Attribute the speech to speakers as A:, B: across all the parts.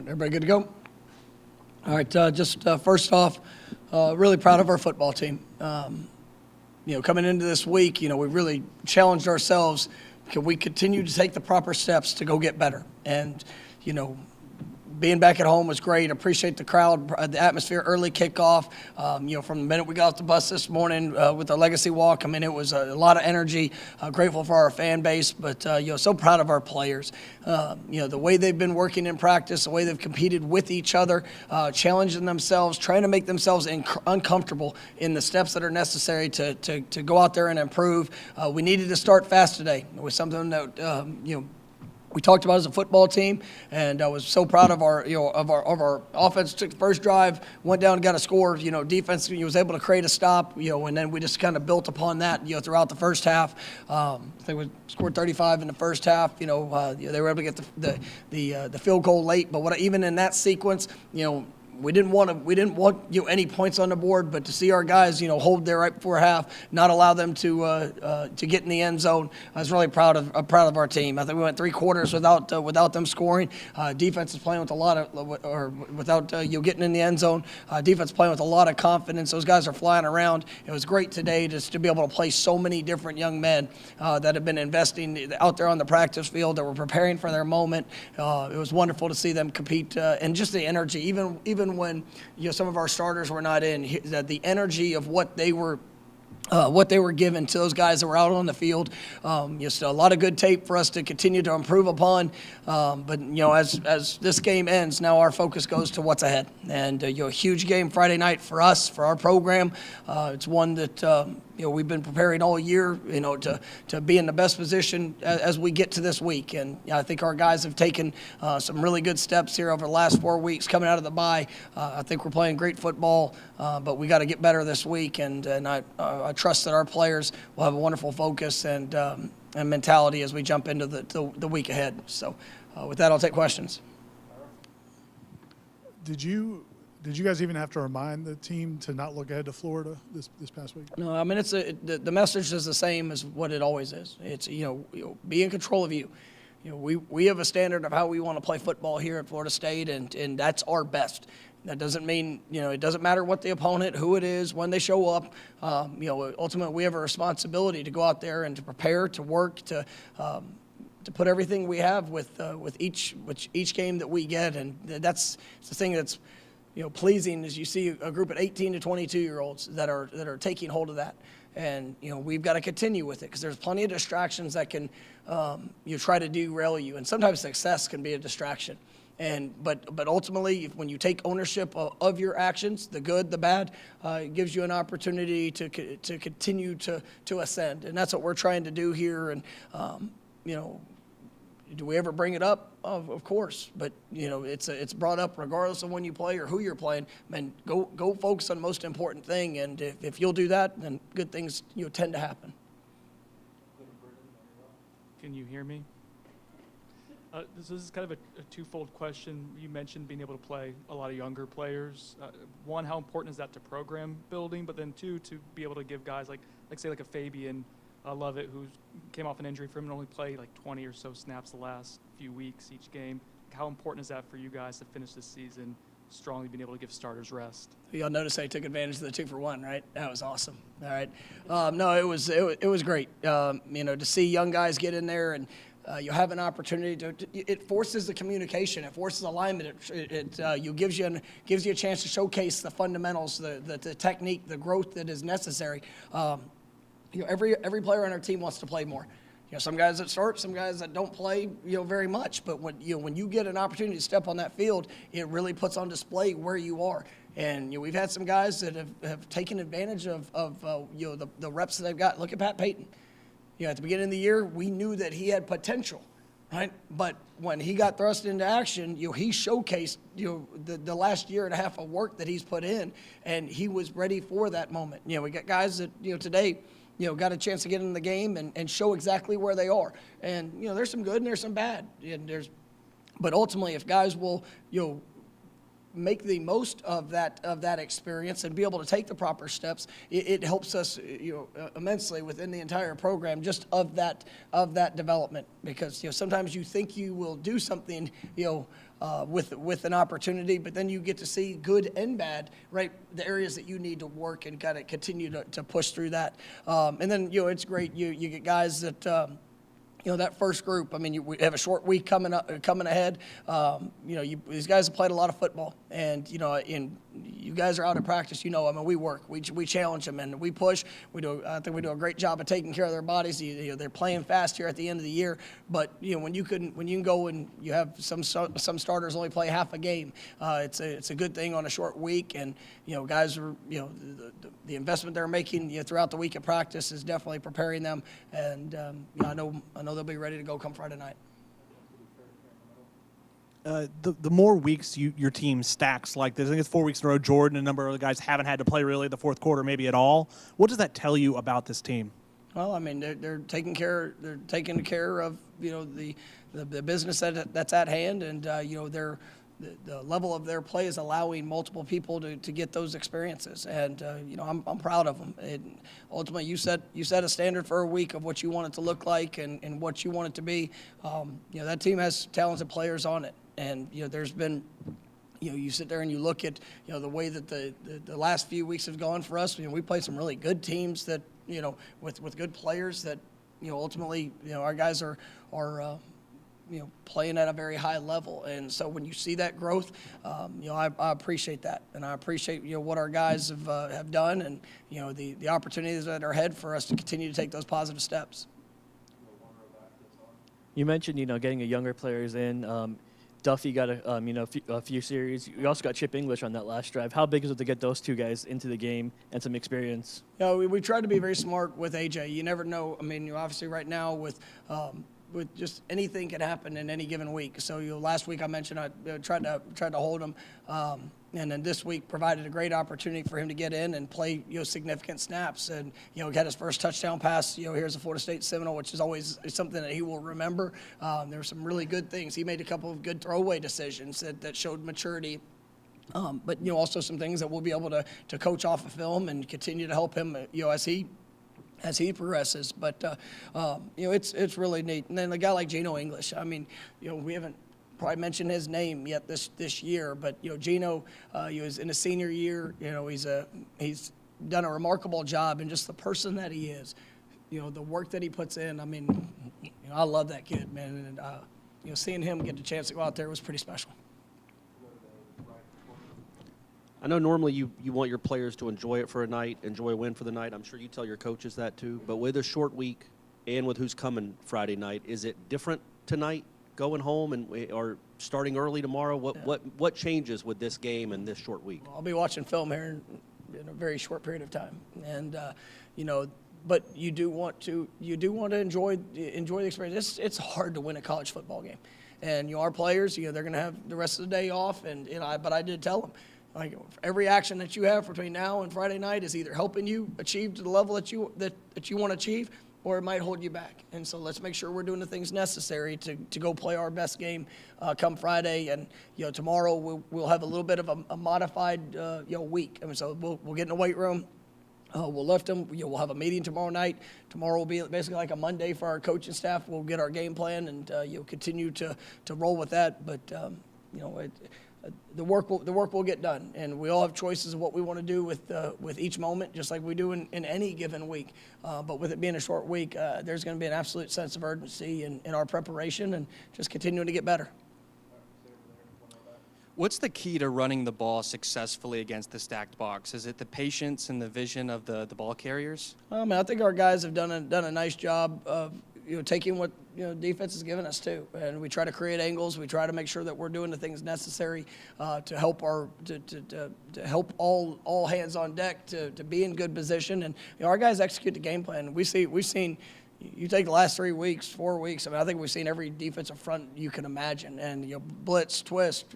A: Everybody good to go? All right, first off, really proud of our football team. Coming into this week, we really challenged ourselves. Can we continue to take the proper steps to go get better? And, being back at home was great. Appreciate the crowd, the atmosphere, early kickoff. From the minute we got off the bus this morning with the Legacy Walk, it was a lot of energy. Grateful for our fan base, but so proud of our players. The way they've been working in practice, the way they've competed with each other, challenging themselves, trying to make themselves uncomfortable in the steps that are necessary to go out there and improve. We needed to start fast today. It was something that we talked about as a football team, and I was so proud of our offense. Took the first drive, went down and got a score. Defense was able to create a stop. And then we just kind of built upon that. Throughout the first half, I think we scored 35 in the first half. They were able to get the field goal late, but even in that sequence, we didn't want any points on the board, but to see our guys, hold there right before half, not allow them to get in the end zone. I was really proud of our team. I think we went 3 quarters without them scoring. Defense is playing with a lot of, without getting in the end zone. Defense playing with a lot of confidence. Those guys are flying around. It was great today just to be able to play so many different young men that have been investing out there on the practice field, that were preparing for their moment. It was wonderful to see them compete, and just the energy, even when some of our starters were not in, the energy of what they were given to those guys that were out on the field. Just a lot of good tape for us to continue to improve upon. But as this game ends, now our focus goes to what's ahead. And a huge game Friday night for us, for our program. It's one that we've been preparing all year, to be in the best position as we get to this week. And I think our guys have taken some really good steps here over the last 4 weeks coming out of the bye. I think we're playing great football, but we got to get better this week. And I trust that our players will have a wonderful focus and mentality as we jump into the week ahead. So with that, I'll take questions.
B: Did you guys even have to remind the team to not look ahead to Florida this past week?
A: No, it's the message is the same as what it always is. It's be in control of you. We have a standard of how we want to play football here at Florida State, and that's our best. That doesn't mean it doesn't matter what the opponent, who it is, when they show up. Ultimately we have a responsibility to go out there and to prepare, to work, to put everything we have with each game that we get, and that's the thing that's pleasing is you see a group of 18 to 22-year-olds that are taking hold of that. And, we've got to continue with it because there's plenty of distractions that can try to derail you. And sometimes success can be a distraction. But ultimately, when you take ownership of your actions, the good, the bad, it gives you an opportunity to continue to ascend. And that's what we're trying to do here. And, do we ever bring it up? Of course, but it's brought up regardless of when you play or who you're playing. Go focus on the most important thing, and if you'll do that, then good things tend to happen.
C: Can you hear me? This is kind of a twofold question. You mentioned being able to play a lot of younger players. One, how important is that to program building? But then two, to be able to give guys like a Fabian. I love it, who came off an injury for him and only played 20 or so snaps the last few weeks each game. How important is that for you guys to finish this season strongly, being able to give starters rest?
A: Y'all notice I took advantage of the 2-for-1, right? That was awesome. All right. No, it was great. To see young guys get in there and you have an opportunity it forces the communication, it forces alignment, it gives you a chance to showcase the fundamentals, the technique, the growth that is necessary. Every player on our team wants to play more. Some guys that start, some guys that don't play, very much. But when you get an opportunity to step on that field, it really puts on display where you are. And we've had some guys that have taken advantage of the reps that they've got. Look at Pat Payton. At the beginning of the year, we knew that he had potential, right? But when he got thrust into action, he showcased the last year and a half of work that he's put in, and he was ready for that moment. We got guys that today. Got a chance to get in the game and show exactly where they are. And, there's some good and there's some bad. But ultimately, if guys will, make the most of that experience and be able to take the proper steps, it helps us immensely within the entire program just of that development, because sometimes you think you will do something with an opportunity, but then you get to see good and bad, right? The areas that you need to work and kind of continue to push through that. And then, it's great. You get guys that, that first group, I mean, we have a short week coming ahead. These guys have played a lot of football, and, you guys are out of practice, I mean, we work, we challenge them, and we push. I think we do a great job of taking care of their bodies. They're playing fast here at the end of the year, but, when you can go and you have some starters only play half a game, it's a good thing on a short week, and, guys are, the investment they're making throughout the week of practice is definitely preparing them, and, I know they'll be ready to go come Friday night.
D: The more weeks your team stacks like this, I think it's 4 weeks in a row, Jordan and a number of other guys haven't had to play really the fourth quarter, maybe at all. What does that tell you about this team?
A: Well, I mean, they're taking care of the business that's at hand, and the level of their play is allowing multiple people to get those experiences, and I'm proud of them. And ultimately, you set a standard for a week of what you want it to look like and what you want it to be. That team has talented players on it, and there's been. You sit there and you look at the way that the last few weeks have gone for us. We played some really good teams that with good players that ultimately our guys are playing at a very high level, and so when you see that growth, I appreciate that, and I appreciate what our guys have done, and the opportunities that are ahead for us to continue to take those positive steps.
E: You mentioned getting the younger players in. Duffy got a few series. You also got Chip English on that last drive. How big is it to get those two guys into the game and some experience?
A: We tried to be very smart with AJ. You never know. I mean, obviously right now with just anything can happen in any given week. So last week I mentioned I tried to hold him, and then this week provided a great opportunity for him to get in and play significant snaps, and got his first touchdown pass. Here's a Florida State Seminole, which is always something that he will remember. There were some really good things. He made a couple of good throwaway decisions that showed maturity. But also some things that we'll be able to coach off of film and continue to help him as he progresses, but it's really neat. And then a guy like Geno English, I mean, we haven't probably mentioned his name yet this year, but Geno, he was in his senior year. He's done a remarkable job, and just the person that he is, the work that he puts in. I mean, I love that kid, man, and seeing him get the chance to go out there was pretty special.
F: I know normally you want your players to enjoy it for a night, enjoy a win for the night. I'm sure you tell your coaches that too. But with a short week and with who's coming Friday night, is it different tonight, going home or starting early tomorrow? What changes with this game and this short week?
A: I'll be watching film here in a very short period of time, and but you do want to enjoy the experience. It's hard to win a college football game, and our players, they're going to have the rest of the day off, and but I did tell them. Like, every action that you have between now and Friday night is either helping you achieve to the level that you want to achieve, or it might hold you back. And so let's make sure we're doing the things necessary to go play our best game come Friday. And tomorrow we'll have a little bit of a modified week. I mean, so we'll get in the weight room. We'll lift them. We'll have a meeting tomorrow night. Tomorrow will be basically like a Monday for our coaching staff. We'll get our game plan and continue to roll with that. But the work will get done, and we all have choices of what we want to do with each moment, just like we do in any given week. But with it being a short week, there's going to be an absolute sense of urgency in our preparation and just continuing to get better.
G: What's the key to running the ball successfully against the stacked box? Is it the patience and the vision of the ball carriers?
A: I think our guys have done a nice job of taking what defense has given us too, and we try to create angles. We try to make sure that we're doing the things necessary to help to help all hands on deck to be in good position. And our guys execute the game plan. We've seen you take the last 3 weeks, 4 weeks. I mean, I think we've seen every defensive front you can imagine, and blitz, twist,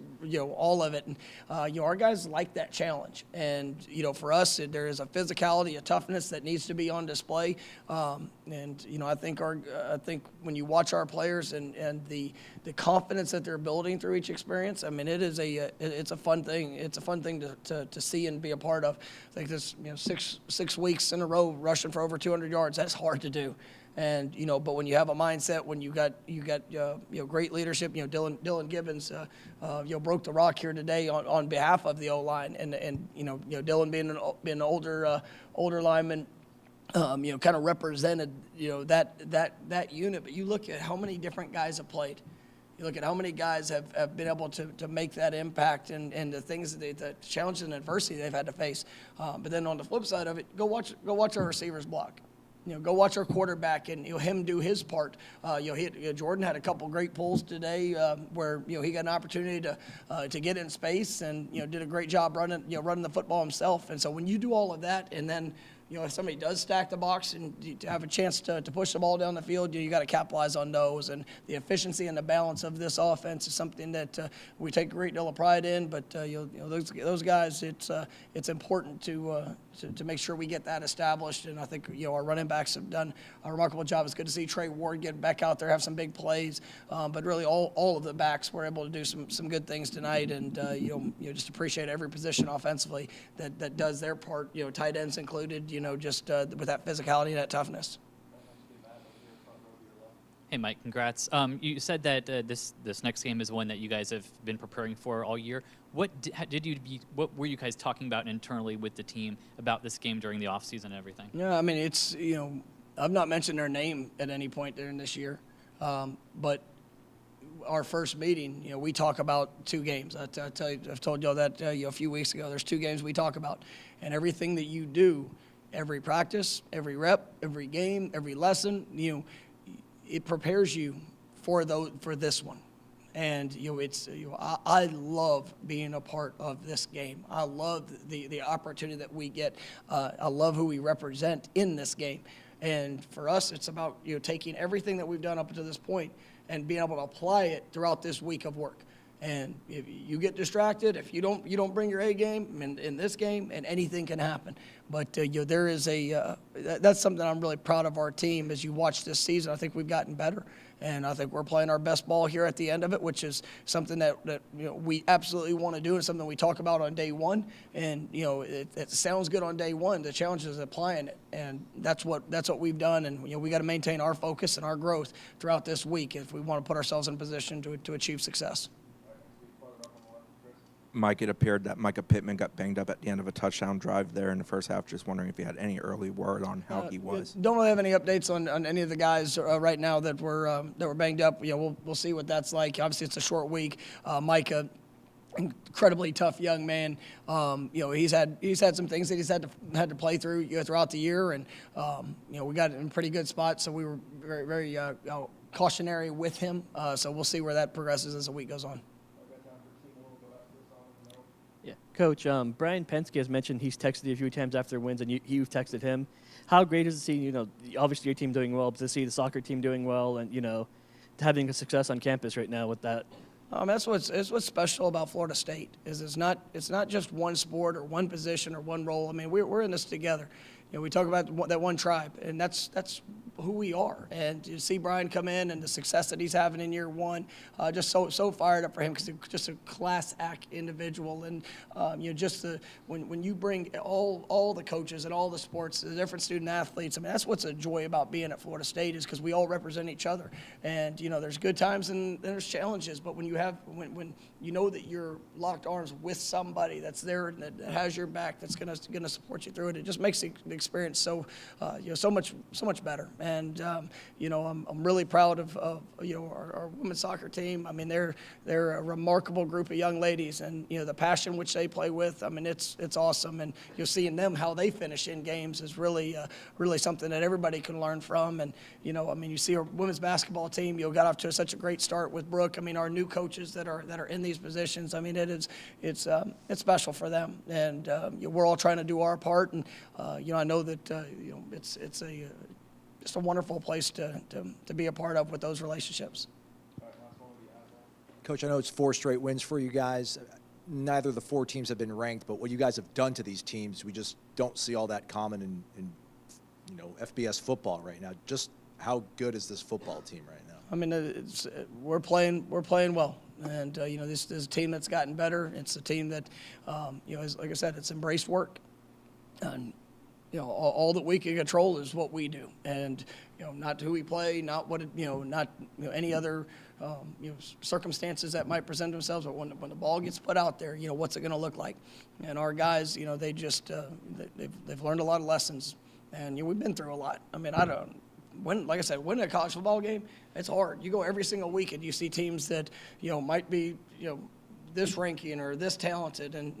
A: all of it. And our guys like that challenge. And for us, there is a physicality, a toughness that needs to be on display. And I think when you watch our players and the confidence that they're building through each experience, I mean, it's a fun thing. It's a fun thing to see and be a part of. I think this 6 weeks in a row rushing for over 200 yards. That's hard to do. And but when you have a mindset, when you got great leadership, Dylan Gibbons, broke the rock here today on behalf of the O-line, and Dylan being an older lineman, kind of represented that unit. But you look at how many different guys have played. You look at how many guys have been able to make that impact and the things the challenges and adversity they've had to face. But then on the flip side of it, go watch our receivers block. Go watch our quarterback and him do his part. Jordan had a couple great pulls today where he got an opportunity to get in space and did a great job running the football himself. And so when you do all of that, and then if somebody does stack the box and to have a chance to push the ball down the field, you got to capitalize on those. And the efficiency and the balance of this offense is something that we take a great deal of pride in. But those guys, it's important to make sure we get that established. And I think our running backs have done a remarkable job. It's good to see Trey Ward get back out there, have some big plays. But really, all of the backs were able to do some good things tonight. And just appreciate every position offensively that does their part. Tight ends included. Just with that physicality and that toughness.
H: Hey, Mike, congrats. You said that this next game is one that you guys have been preparing for all year. What were you guys talking about internally with the team about this game during the offseason and everything?
A: Yeah, I mean, it's, I've not mentioned their name at any point during this year, but our first meeting, we talk about 2 games. I've told y'all that a few weeks ago. There's 2 games we talk about, and everything that you do, every practice, every rep, every game, every lesson, it prepares you for this one. And I love being a part of this game. I love the opportunity that we get. I love who we represent in this game. And for us, it's about taking everything that we've done up to this point and being able to apply it throughout this week of work. And if you get distracted, if you don't bring your A game in this game, and anything can happen. But there is that's something I'm really proud of our team. As you watch this season, I think we've gotten better, and I think we're playing our best ball here at the end of it, which is something that we absolutely want to do, and something we talk about on day one. And it sounds good on day one. The challenge is applying it, and that's what we've done. And we got to maintain our focus and our growth throughout this week if we want to put ourselves in position to achieve success.
I: Mike, it appeared that Micah Pittman got banged up at the end of a touchdown drive there in the first half. Just wondering if you had any early word on how he was.
A: Don't really have any updates on any of the guys right now that were banged up. We'll see what that's like. Obviously, it's a short week. Micah, incredibly tough young man. He's had some things that he's had to play through throughout the year, and we got in a pretty good spot. So we were very very cautionary with him. So we'll see where that progresses as the week goes on.
E: Yeah, Coach. Brian Penske has mentioned he's texted you a few times after wins, and you've texted him. How great is it to see obviously your team doing well, but to see the soccer team doing well, and having a success on campus right now with that?
A: That's what's special about Florida State is it's not just one sport or one position or one role. I mean, we're in this together. We talk about that one tribe, and that's who we are. And to see Brian come in and the success that he's having in year one, just so fired up for him because he's just a class act individual. And when you bring all the coaches and all the sports, the different student athletes, I mean, that's what's a joy about being at Florida State is because we all represent each other. And there's good times and there's challenges, but when you know that you're locked arms with somebody that's there and that has your back, that's gonna support you through it, it just makes the experience so much better. And I'm really proud of our women's soccer team. I mean, they're a remarkable group of young ladies, and the passion which they play with. I mean, it's awesome. And seeing them how they finish in games is really something that everybody can learn from. And you see our women's basketball team. Got off to such a great start with Brooke. I mean, our new coaches that are in these positions. I mean, it's special for them, and we're all trying to do our part. And I know that just a wonderful place to be a part of with those relationships.
J: Coach, I know it's 4 straight wins for you guys. Neither of the 4 teams have been ranked, but what you guys have done to these teams, we just don't see all that common in FBS football right now. Just how good is this football team right now?
A: I mean, we're playing well, and this is a team that's gotten better. It's a team that, like I said, it's embraced work, and all that we can control is what we do, and not who we play, not what any other circumstances that might present themselves, but when the ball gets put out there, what's it going to look like? And our guys, they just they've learned a lot of lessons, and we've been through a lot. I mean, like I said, winning a college football game, it's hard. You go every single week and you see teams that might be this ranking or this talented, and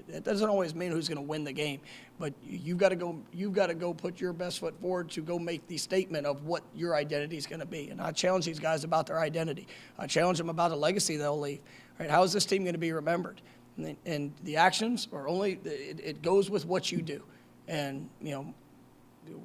A: it doesn't always mean who's going to win the game, but you've got to go put your best foot forward to go make the statement of what your identity is going to be. And I challenge these guys about their identity. I challenge them about the legacy they'll leave. Right? How is this team going to be remembered? And the actions are only it goes with what you do. And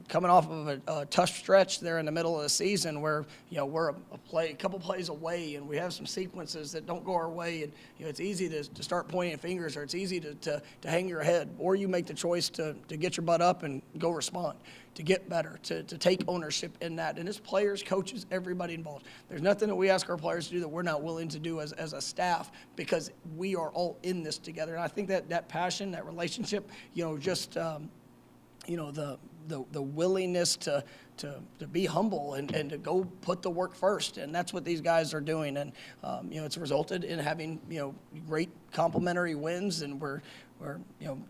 A: coming off of a tough stretch there in the middle of the season where we're a couple plays away and we have some sequences that don't go our way, and it's easy to start pointing fingers, or it's easy to hang your head, or you make the choice to get your butt up and go respond, to get better, to take ownership in that. And it's players, coaches, everybody involved. There's nothing that we ask our players to do that we're not willing to do as a staff, because we are all in this together. And I think that passion, that relationship, the willingness to be humble and to go put the work first, and that's what these guys are doing. And it's resulted in having great complementary wins, and we're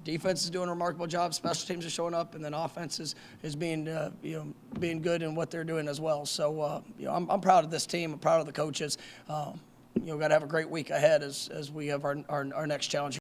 A: defense is doing a remarkable job, special teams are showing up, and then offense is being good in what they're doing as well. So I'm proud of this team. I'm proud of the coaches. Got to have a great week ahead as we have our next challenge.